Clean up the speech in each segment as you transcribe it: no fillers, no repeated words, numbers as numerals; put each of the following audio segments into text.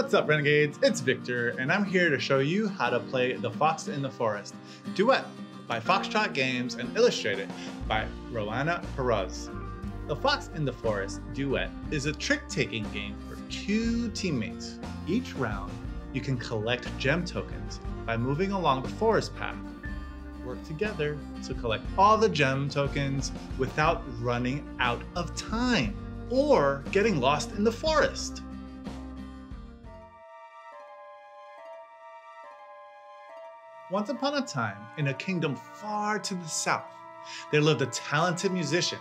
What's up, Renegades? It's Victor, and I'm here to show you how to play The Fox in the Forest Duet by Foxtrot Games and illustrated by Roanna Peroz. The Fox in the Forest Duet is a trick-taking game for two teammates. Each round, you can collect gem tokens by moving along the forest path. Work together to collect all the gem tokens without running out of time or getting lost in the forest. Once upon a time, in a kingdom far to the south, there lived a talented musician.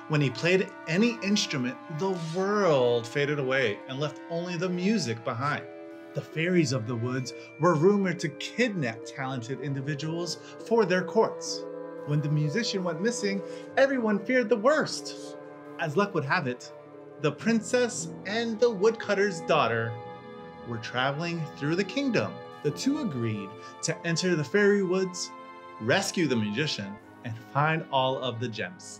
When he played any instrument, the world faded away and left only the music behind. The fairies of the woods were rumored to kidnap talented individuals for their courts. When the musician went missing, everyone feared the worst. As luck would have it, the princess and the woodcutter's daughter were traveling through the kingdom. The two agreed to enter the fairy woods, rescue the musician, and find all of the gems.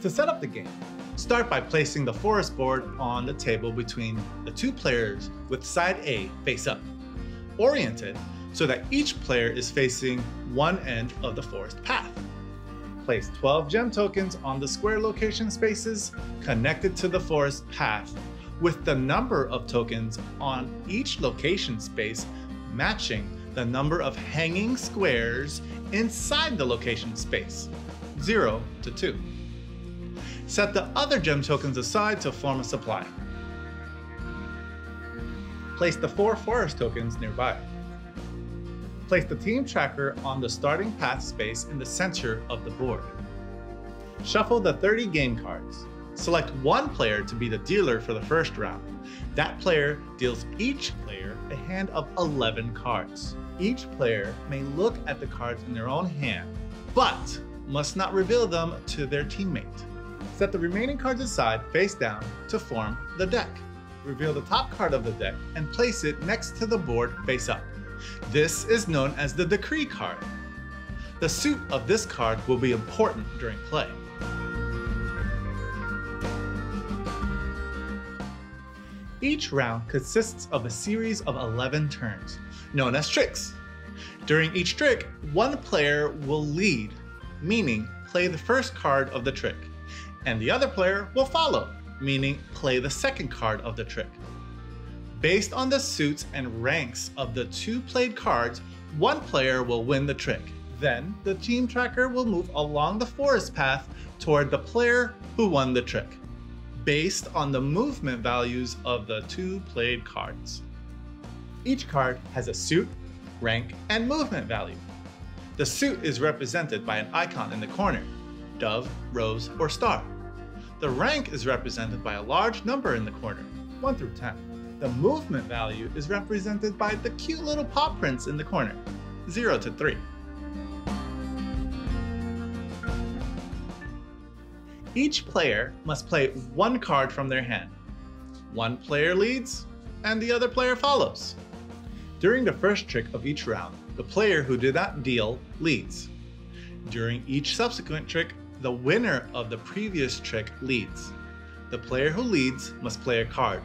To set up the game, start by placing the forest board on the table between the two players with side A face up, oriented so that each player is facing one end of the forest path. Place 12 gem tokens on the square location spaces connected to the forest path, with the number of tokens on each location space matching the number of hanging squares inside the location space, 0 to 2. Set the other gem tokens aside to form a supply. Place the 4 forest tokens nearby. Place the team tracker on the starting path space in the center of the board. Shuffle the 30 game cards. Select one player to be the dealer for the first round. That player deals each player a hand of 11 cards. Each player may look at the cards in their own hand, but must not reveal them to their teammate. Set the remaining cards aside face down to form the deck. Reveal the top card of the deck and place it next to the board face up. This is known as the decree card. The suit of this card will be important during play. Each round consists of a series of 11 turns, known as tricks. During each trick, one player will lead, meaning play the first card of the trick, and the other player will follow, meaning play the second card of the trick. Based on the suits and ranks of the two played cards, one player will win the trick. Then the team tracker will move along the forest path toward the player who won the trick, based on the movement values of the two played cards. Each card has a suit, rank, and movement value. The suit is represented by an icon in the corner, dove, rose, or star. The rank is represented by a large number in the corner, 1 through 10. The movement value is represented by the cute little paw prints in the corner, 0 to 3. Each player must play one card from their hand. One player leads, and the other player follows. During the first trick of each round, the player who did not deal leads. During each subsequent trick, the winner of the previous trick leads. The player who leads must play a card,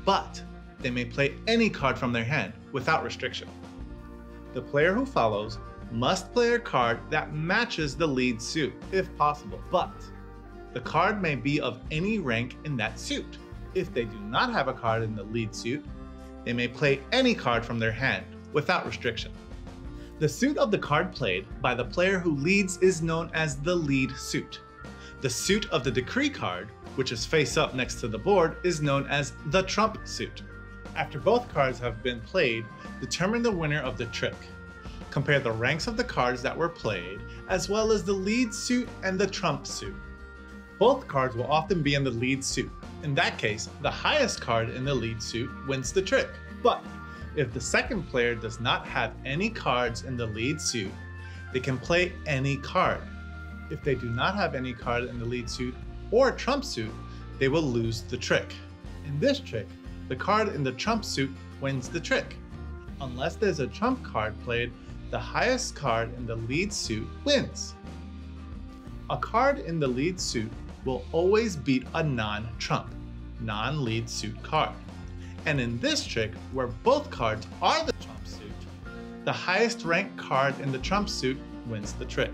but they may play any card from their hand without restriction. The player who follows must play a card that matches the lead suit, if possible, but the card may be of any rank in that suit. If they do not have a card in the lead suit, they may play any card from their hand without restriction. The suit of the card played by the player who leads is known as the lead suit. The suit of the decree card, which is face up next to the board, is known as the trump suit. After both cards have been played, determine the winner of the trick. Compare the ranks of the cards that were played, as well as the lead suit and the trump suit. Both cards will often be in the lead suit. In that case, the highest card in the lead suit wins the trick. But if the second player does not have any cards in the lead suit, they can play any card. If they do not have any card in the lead suit or trump suit, they will lose the trick. In this trick, the card in the trump suit wins the trick. Unless there's a trump card played, the highest card in the lead suit wins. A card in the lead suit will always beat a non-trump, non-lead suit card. And in this trick, where both cards are the trump suit, the highest ranked card in the trump suit wins the trick.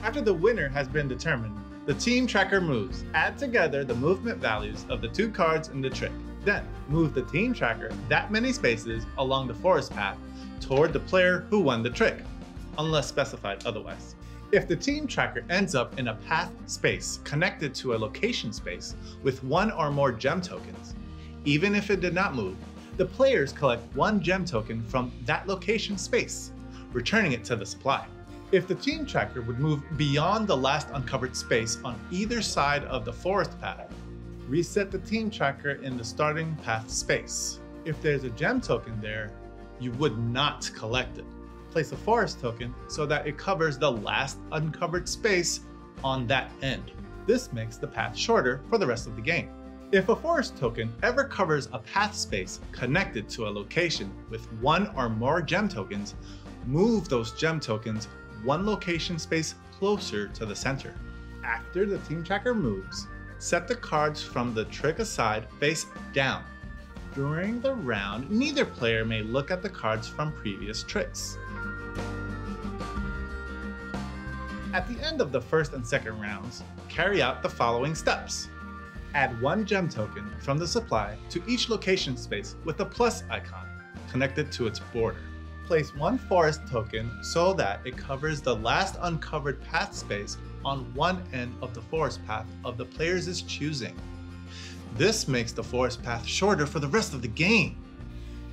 After the winner has been determined, the team tracker moves. Add together the movement values of the two cards in the trick. Then, move the team tracker that many spaces along the forest path toward the player who won the trick, unless specified otherwise. If the team tracker ends up in a path space connected to a location space with one or more gem tokens, even if it did not move, the players collect one gem token from that location space, returning it to the supply. If the team tracker would move beyond the last uncovered space on either side of the forest path, reset the team tracker in the starting path space. If there's a gem token there, you would not collect it. Place a forest token so that it covers the last uncovered space on that end. This makes the path shorter for the rest of the game. If a forest token ever covers a path space connected to a location with one or more gem tokens, move those gem tokens one location space closer to the center. After the team tracker moves, set the cards from the trick aside face down. During the round, neither player may look at the cards from previous tricks. At the end of the first and second rounds, carry out the following steps. Add one gem token from the supply to each location space with a plus icon connected to its border. Place one forest token so that it covers the last uncovered path space on one end of the forest path of the player's choosing. This makes the forest path shorter for the rest of the game.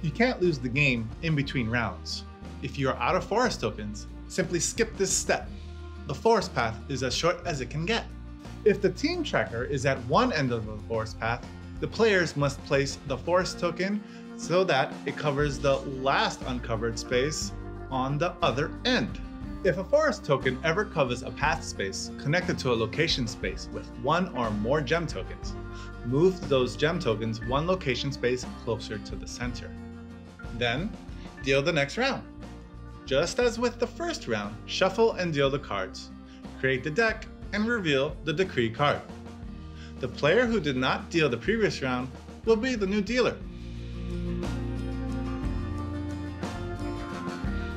You can't lose the game in between rounds. If you are out of forest tokens, simply skip this step. The forest path is as short as it can get. If the team tracker is at one end of the forest path, the players must place the forest token so that it covers the last uncovered space on the other end. If a forest token ever covers a path space connected to a location space with one or more gem tokens, move those gem tokens one location space closer to the center. Then, deal the next round. Just as with the first round, shuffle and deal the cards. Create the deck and reveal the decree card. The player who did not deal the previous round will be the new dealer.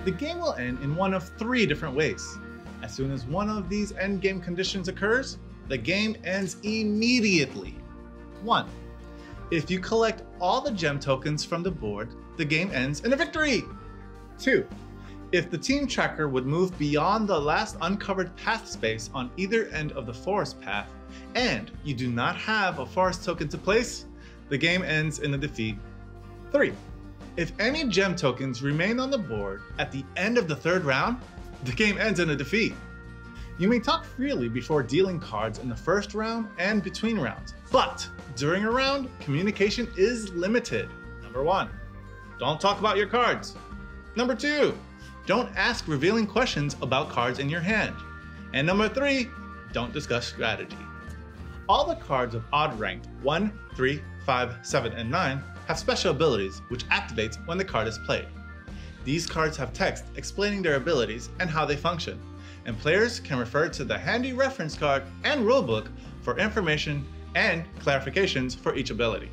The game will end in one of three different ways. As soon as one of these endgame conditions occurs, the game ends immediately. 1. If you collect all the gem tokens from the board, the game ends in a victory. 2. If the team tracker would move beyond the last uncovered path space on either end of the forest path, and you do not have a forest token to place, the game ends in a defeat. 3. If any gem tokens remain on the board at the end of the third round, the game ends in a defeat. You may talk freely before dealing cards in the first round and between rounds, but during a round, communication is limited. Number 1, don't talk about your cards. Number 2, don't ask revealing questions about cards in your hand. And number 3, don't discuss strategy. All the cards of odd ranked 1, 3, 5, 7, and 9 have special abilities which activates when the card is played. These cards have text explaining their abilities and how they function, and players can refer to the handy reference card and rulebook for information and clarifications for each ability.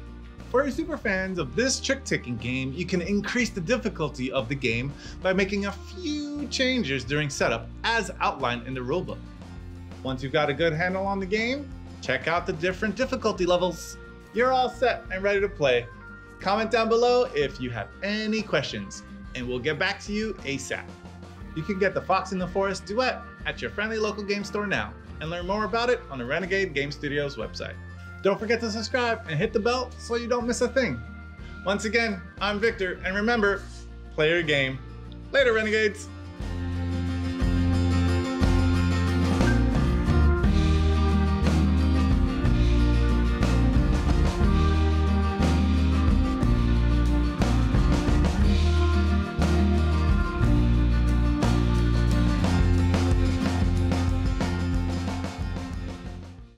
For your super fans of this trick-taking game, you can increase the difficulty of the game by making a few changes during setup as outlined in the rulebook. Once you've got a good handle on the game, check out the different difficulty levels. You're all set and ready to play. Comment down below if you have any questions, and we'll get back to you ASAP. You can get the Fox in the Forest Duet at your friendly local game store now, and learn more about it on the Renegade Game Studios website. Don't forget to subscribe and hit the bell so you don't miss a thing. Once again, I'm Victor, and remember, play your game. Later, Renegades!